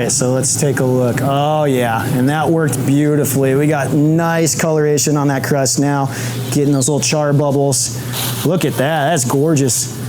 right, so let's take a look. Oh yeah, and that worked beautifully. We got nice coloration on that crust now, getting those little char bubbles. Look at that, that's gorgeous.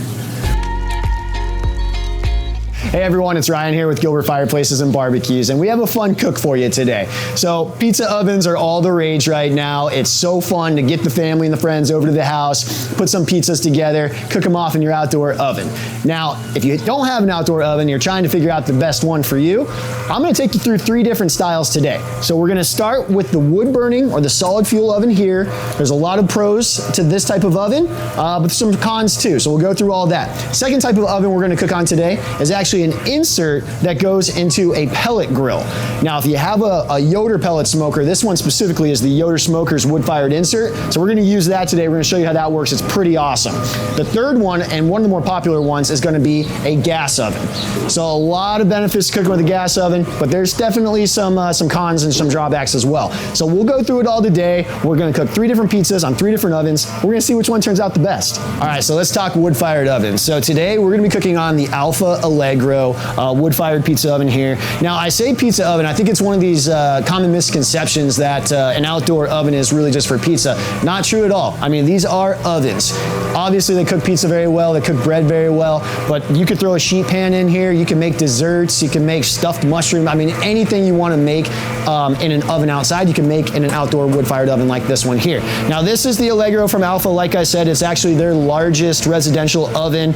Hey everyone, it's Ryan here with Gilbert Fireplaces and BBQs, and we have a fun cook for you today. So pizza ovens are all the rage right now. It's so fun to get the family and the friends over to the house, put some pizzas together, cook them off in your outdoor oven. Now, if you don't have an outdoor oven, you're trying to figure out the best one for you, I'm gonna take you through 3 different styles today. So we're gonna start with the wood burning or the solid fuel oven here. There's a lot of pros to this type of oven, but some cons too, so we'll go through all that. Second type of oven we're gonna cook on today is actually an insert that goes into a pellet grill. Now, if you have a Yoder pellet smoker, this one specifically is the Yoder Smoker's wood-fired insert. So we're gonna use that today. We're gonna show you how that works. It's pretty awesome. The third one, and one of the more popular ones, is gonna be a gas oven. So a lot of benefits to cooking with a gas oven, but there's definitely some cons and some drawbacks as well. So we'll go through it all today. We're gonna cook 3 different pizzas on 3 different ovens. We're gonna see which one turns out the best. All right, so let's talk wood-fired ovens. So today we're gonna be cooking on the ALFA Allegro wood-fired pizza oven here. Now, I say pizza oven, I think it's one of these common misconceptions that an outdoor oven is really just for pizza. Not true at all. I mean, these are ovens. Obviously, they cook pizza very well, they cook bread very well, but you could throw a sheet pan in here, you can make desserts, you can make stuffed mushroom, I mean, anything you want to make in an oven outside, you can make in an outdoor wood-fired oven like this one here. Now, this is the Allegro from ALFA. Like I said, it's actually their largest residential oven.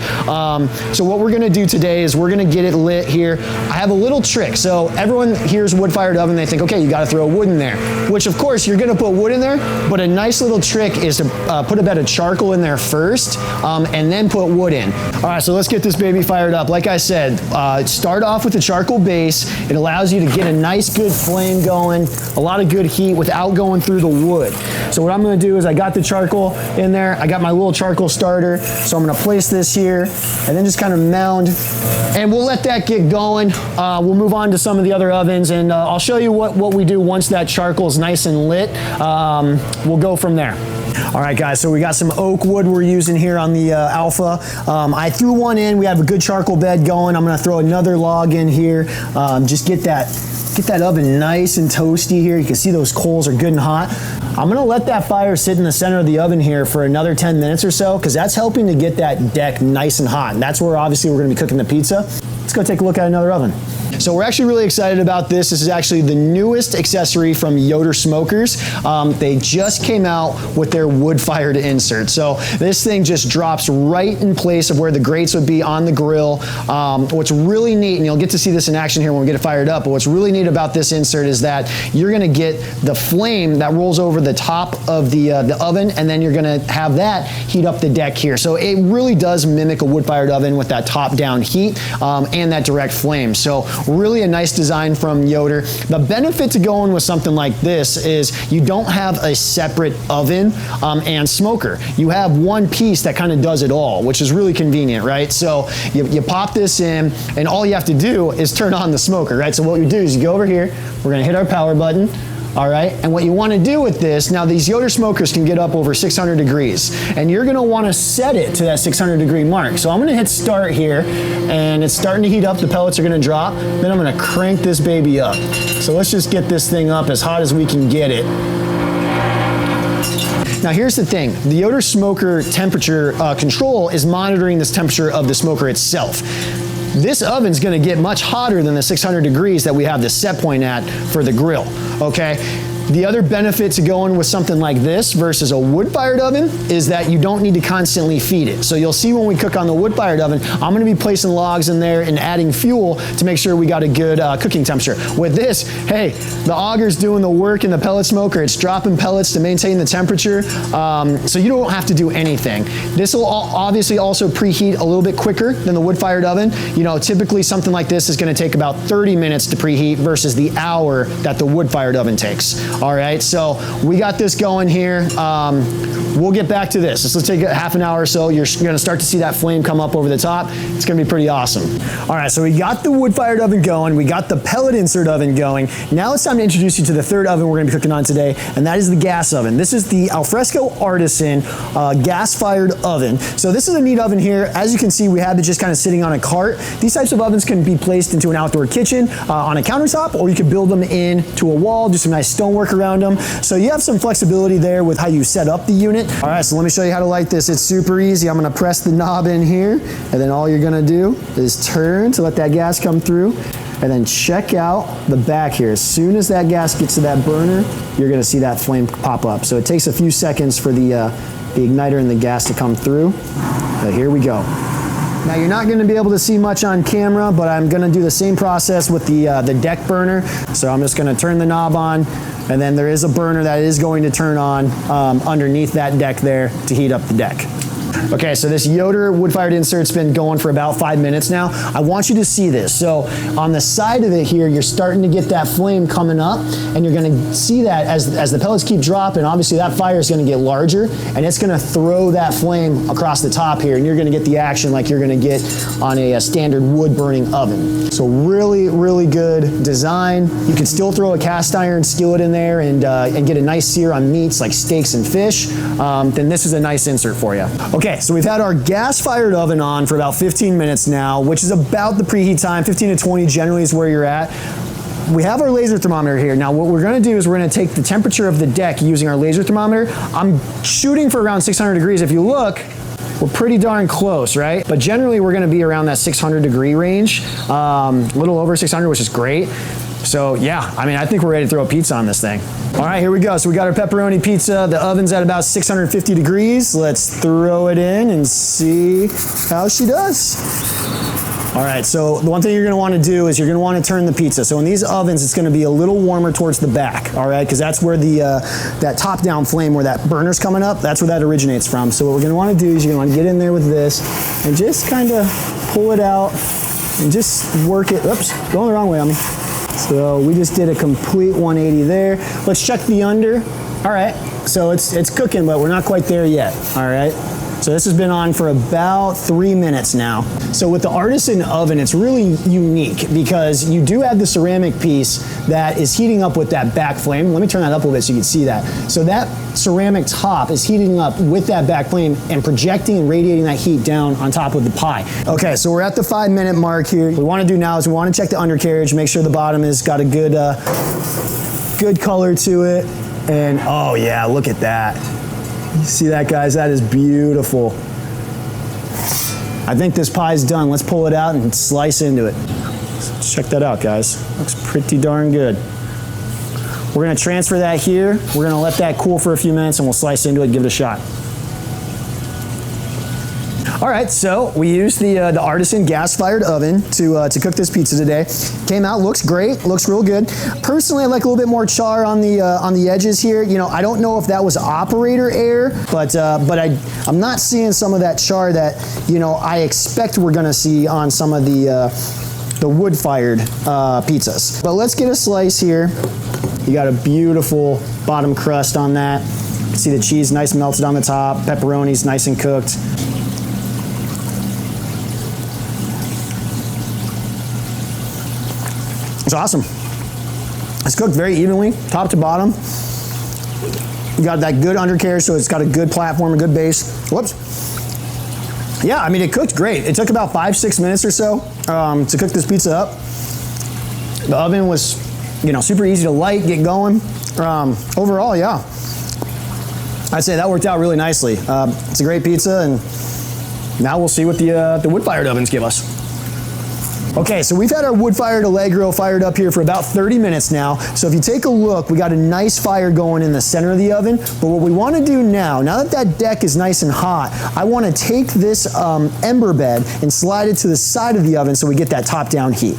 So what we're gonna do today is we're gonna get it lit here. I have a little trick. So everyone hears wood-fired oven, they think, okay, you gotta throw wood in there, which of course you're gonna put wood in there, but a nice little trick is to put a bed of charcoal in there first and then put wood in. All right, so let's get this baby fired up. Like I said, start off with the charcoal base. It allows you to get a nice good flame going, a lot of good heat without going through the wood. So what I'm gonna do is I got the charcoal in there, I got my little charcoal starter, so I'm gonna place this here and then just kind of mound, and we'll let that get going. We'll move on to some of the other ovens, and I'll show you what we do once that charcoal is nice and lit. We'll go from there. All right, guys, so we got some oak wood we're using here on the ALFA. I threw one in, we have a good charcoal bed going. I'm gonna throw another log in here. Just get that oven nice and toasty here. You can see those coals are good and hot. I'm gonna let that fire sit in the center of the oven here for another 10 minutes or so, because that's helping to get that deck nice and hot. And that's where obviously we're gonna be cooking the pizza. Let's go take a look at another oven. So we're actually really excited about this. This is actually the newest accessory from Yoder Smokers. They just came out with their wood-fired insert. So this thing just drops right in place of where the grates would be on the grill. What's really neat, and you'll get to see this in action here when we get it fired up, but what's really neat about this insert is that you're gonna get the flame that rolls over the top of the oven, and then you're gonna have that heat up the deck here. So it really does mimic a wood-fired oven with that top-down heat and that direct flame. So really a nice design from Yoder. The benefit to going with something like this is you don't have a separate oven and smoker. You have one piece that kind of does it all, which is really convenient, right? So you pop this in, and all you have to do is turn on the smoker, right? So what you do is you go over here, we're gonna hit our power button, all right? And what you wanna do with this, now these Yoder smokers can get up over 600 degrees, and you're gonna wanna set it to that 600-degree mark. So I'm gonna hit start here, and it's starting to heat up, the pellets are gonna drop, then I'm gonna crank this baby up. So let's just get this thing up as hot as we can get it. Now here's the thing, the Yoder smoker temperature control is monitoring this temperature of the smoker itself. This oven's gonna get much hotter than the 600 degrees that we have the set point at for the grill, okay? The other benefit to going with something like this versus a wood-fired oven is that you don't need to constantly feed it. So you'll see when we cook on the wood-fired oven, I'm gonna be placing logs in there and adding fuel to make sure we got a good cooking temperature. With this, hey, the auger's doing the work in the pellet smoker. It's dropping pellets to maintain the temperature, so you don't have to do anything. This will obviously also preheat a little bit quicker than the wood-fired oven. You know, typically something like this is gonna take about 30 minutes to preheat versus the hour that the wood-fired oven takes. All right, so we got this going here. We'll get back to this. This will take a half an hour or so. You're gonna start to see that flame come up over the top. It's gonna be pretty awesome. All right, so we got the wood-fired oven going. We got the pellet insert oven going. Now it's time to introduce you to the third oven we're gonna be cooking on today, and that is the gas oven. This is the Alfresco Artisan gas-fired oven. So this is a neat oven here. As you can see, we have it just kind of sitting on a cart. These types of ovens can be placed into an outdoor kitchen, on a countertop, or you can build them into a wall, do some nice stonework around them. So you have some flexibility there with how you set up the unit. All right, so let me show you how to light this. It's super easy. I'm gonna press the knob in here, and then all you're gonna do is turn to let that gas come through, and then check out the back here. As soon as that gas gets to that burner, you're gonna see that flame pop up. So it takes a few seconds for the igniter and the gas to come through. But here we go. Now you're not gonna be able to see much on camera, but I'm gonna do the same process with the deck burner. So I'm just gonna turn the knob on, and then there is a burner that is going to turn on underneath that deck there to heat up the deck. Okay, so this Yoder wood-fired insert's been going for about 5 minutes now. I want you to see this. So on the side of it here, you're starting to get that flame coming up, and you're gonna see that as the pellets keep dropping, obviously that fire is gonna get larger, and it's gonna throw that flame across the top here, and you're gonna get the action like you're gonna get on a standard wood-burning oven. So really, really good design. You can still throw a cast iron skillet in there and get a nice sear on meats like steaks and fish. Then this is a nice insert for you. Okay, so we've had our gas-fired oven on for about 15 minutes now, which is about the preheat time. 15 to 20 generally is where you're at. We have our laser thermometer here. Now what we're gonna do is we're gonna take the temperature of the deck using our laser thermometer. I'm shooting for around 600 degrees. If you look, we're pretty darn close, right? But generally we're gonna be around that 600 degree range, a little over 600, which is great. So yeah, I mean, I think we're ready to throw a pizza on this thing. All right, here we go. So we got our pepperoni pizza. The oven's at about 650 degrees. Let's throw it in and see how she does. All right, so the one thing you're gonna wanna do is you're gonna wanna turn the pizza. So in these ovens, it's gonna be a little warmer towards the back, all right? Because that's where that top-down flame, where that burner's coming up, that's where that originates from. So what we're gonna wanna do is you're gonna wanna get in there with this and just kinda pull it out and just work it. Oops, going the wrong way on me. So we just did a complete 180 there. Let's check the under. All right, so it's cooking, but we're not quite there yet, all right? So this has been on for about 3 minutes now. So with the Artisan oven, it's really unique because you do have the ceramic piece that is heating up with that back flame. Let me turn that up a little bit so you can see that. So that ceramic top is heating up with that back flame and projecting and radiating that heat down on top of the pie. Okay, so we're at the 5 minute mark here. What we wanna do now is we wanna check the undercarriage, make sure the bottom has got a good color to it. And oh yeah, look at that. You see that, guys? That is beautiful. I think this pie's done. Let's pull it out and slice into it. So check that out, guys. Looks pretty darn good. We're gonna transfer that here. We're gonna let that cool for a few minutes and we'll slice into it and give it a shot. All right, so we used the Artisan gas-fired oven to cook this pizza today. Came out, looks great, looks real good. Personally, I like a little bit more char on the edges here. You know, I don't know if that was operator error, but I'm not seeing some of that char that, you know, I expect we're gonna see on some of the wood-fired pizzas. But let's get a slice here. You got a beautiful bottom crust on that. You can see the cheese nice melted on the top, pepperoni's nice and cooked. It's awesome. It's cooked very evenly, top to bottom. You got that good undercarriage, so it's got a good platform, a good base. Whoops. Yeah, I mean, it cooked great. It took about 5-6 minutes or so to cook this pizza up. The oven was, you know, super easy to light, get going. Overall, yeah, I'd say that worked out really nicely. It's a great pizza, and now we'll see what the wood-fired ovens give us. Okay, so we've had our wood-fired Allegro fired up here for about 30 minutes now. So if you take a look, we got a nice fire going in the center of the oven. But what we want to do now that that deck is nice and hot, I want to take this ember bed and slide it to the side of the oven so we get that top-down heat.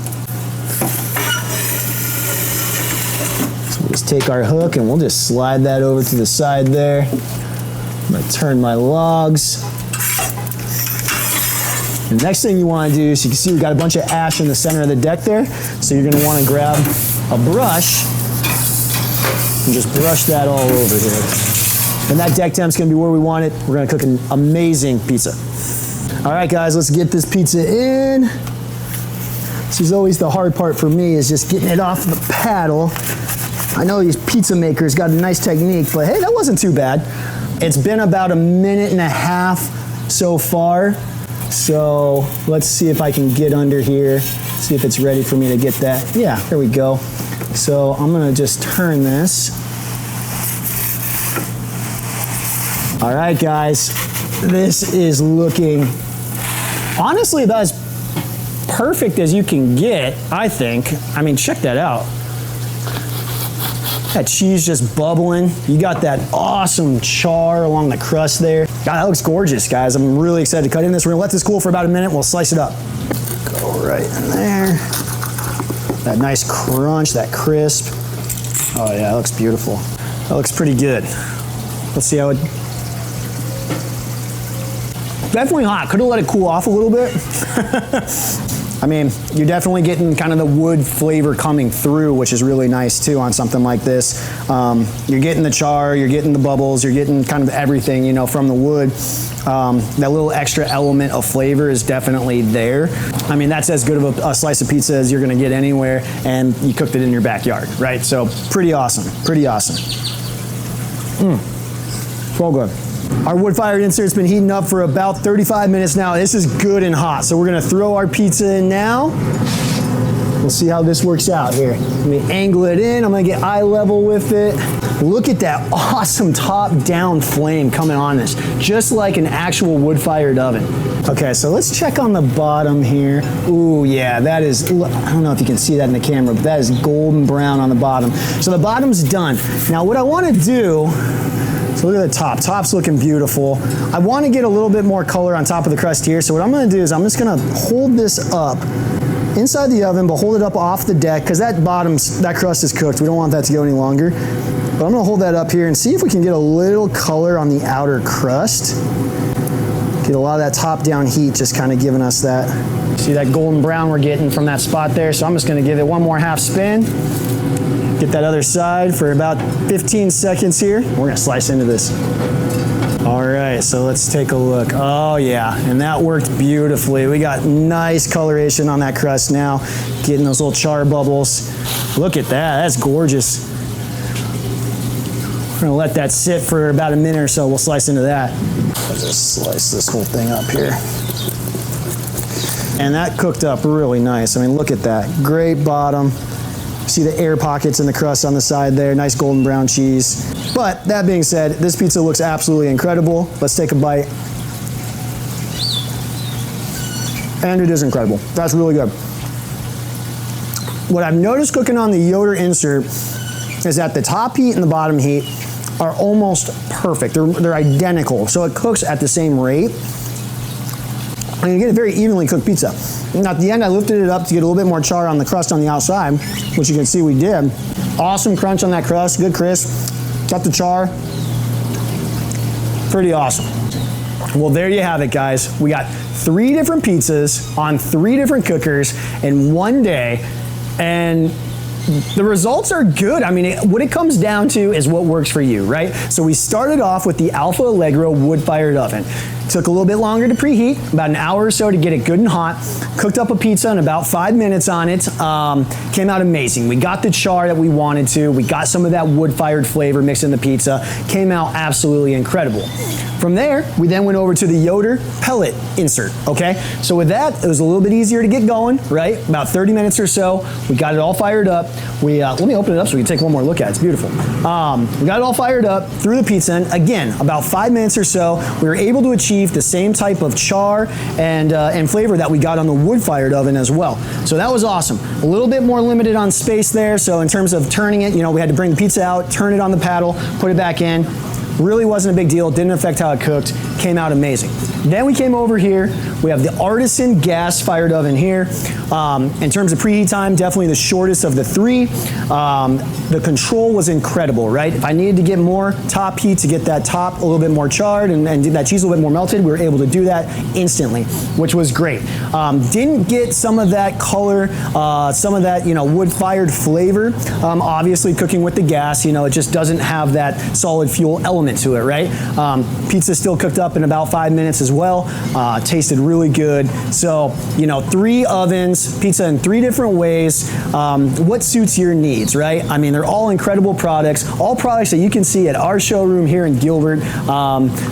So we'll just take our hook and we'll just slide that over to the side there. I'm going to turn my logs. The next thing you want to do is, you can see we got a bunch of ash in the center of the deck there, so you're going to want to grab a brush and just brush that all over here. And that deck temp's gonna be where we want it. We're gonna cook an amazing pizza. All right, guys, let's get this pizza in. This is always the hard part for me, is just getting it off the paddle. I know these pizza makers got a nice technique, but hey, that wasn't too bad. It's been about 1.5 minutes so far. So let's see if I can get under here, see if it's ready for me to get that. Yeah, there we go. So I'm gonna just turn this. All right, guys, this is looking, honestly, that's perfect as you can get, I think. I mean, check that out. That cheese just bubbling. You got that awesome char along the crust there. God, that looks gorgeous, guys. I'm really excited to cut in this. We're gonna let this cool for about 1 minute. We'll slice it up. Go right in there. That nice crunch, that crisp. Oh yeah, that looks beautiful. That looks pretty good. Let's see how it, definitely hot. Could have let it cool off a little bit. I mean, you're definitely getting kind of the wood flavor coming through, which is really nice too on something like this. You're getting the char, you're getting the bubbles, you're getting kind of everything, you know, from the wood. That little extra element of flavor is definitely there. I mean, that's as good of a slice of pizza as you're gonna get anywhere, and you cooked it in your backyard, right? So pretty awesome, pretty awesome. So good. Our wood-fired insert's been heating up for about 35 minutes now. This is good and hot. So we're gonna throw our pizza in now. We'll see how this works out here. Let me angle it in. I'm gonna get eye level with it. Look at that awesome top-down flame coming on this, just like an actual wood-fired oven. Okay, so let's check on the bottom here. Ooh, yeah, that is, I don't know if you can see that in the camera, but that is golden brown on the bottom. So the bottom's done. Now what I wanna do, so look at the top. Top's looking beautiful. I want to get a little bit more color on top of the crust here. So what I'm going to do is I'm just going to hold this up inside the oven, but hold it up off the deck, because that crust is cooked. We don't want that to go any longer. But I'm going to hold that up here and see if we can get a little color on the outer crust. Get a lot of that top-down heat just kind of giving us that. See that golden brown we're getting from that spot there? So I'm just going to give it one more half spin. Get that other side for about 15 seconds here. We're gonna slice into this. All right, so let's take a look. Oh yeah, and that worked beautifully. We got nice coloration on that crust now, getting those little char bubbles. Look at that, that's gorgeous. We're gonna let that sit for about 1 minute or so. We'll slice into that. I'll just slice this whole thing up here. And that cooked up really nice. I mean, look at that, great bottom. See the air pockets in the crust on the side there, nice golden brown cheese. But that being said, this pizza looks absolutely incredible. Let's take a bite. And it is incredible. That's really good. What I've noticed cooking on the Yoder insert is that the top heat and the bottom heat are almost perfect. They're identical. So it cooks at the same rate. And you get a very evenly cooked pizza. And at the end, I lifted it up to get a little bit more char on the crust on the outside, which you can see we did. Awesome crunch on that crust, good crisp. Got the char. Pretty awesome. Well, there you have it, guys. We got 3 different pizzas on 3 different cookers in one day, and the results are good. I mean, what it comes down to is what works for you, right? So we started off with the ALFA Allegro Wood-Fired Oven. Took a little bit longer to preheat, about an hour or so to get it good and hot. Cooked up a pizza in about 5 minutes on it. Came out amazing. We got the char that we wanted to. We got some of that wood-fired flavor mixed in the pizza. Came out absolutely incredible. From there, we then went over to the Yoder pellet insert, okay? So with that, it was a little bit easier to get going, right? About 30 minutes or so. We got it all fired up. Let me open it up so we can take one more look at it. It's beautiful. We got it all fired up, threw the pizza in. Again, about 5 minutes or so, we were able to achieve the same type of char and flavor that we got on the wood-fired oven as well. So that was awesome. A little bit more limited on space there. So in terms of turning it, you know, we had to bring the pizza out, turn it on the paddle, put it back in. Really wasn't a big deal. Didn't affect how it cooked. Came out amazing. Then we came over here. We have the Artisan Gas Fired Oven here. In terms of preheat time, definitely the shortest of the three. The control was incredible, right? If I needed to get more top heat to get that top a little bit more charred and that cheese a little bit more melted, we were able to do that instantly, which was great. Didn't get some of that color, some of that, wood-fired flavor. Obviously, cooking with the gas, it just doesn't have that solid fuel element to it, right? Pizza still cooked up in about 5 minutes as well. Tasted really good. So, 3 ovens, pizza in 3 different ways. What suits your needs, right? I mean, they're all incredible products, all products that you can see at our showroom here in Gilbert.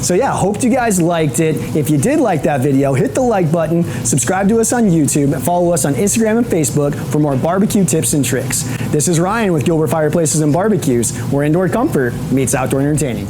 So yeah, hope you guys liked it. If you did like that video, hit the like button, subscribe to us on YouTube, and follow us on Instagram and Facebook for more barbecue tips and tricks. This is Ryan with Gilbert Fireplaces and Barbecues, where indoor comfort meets outdoor entertaining.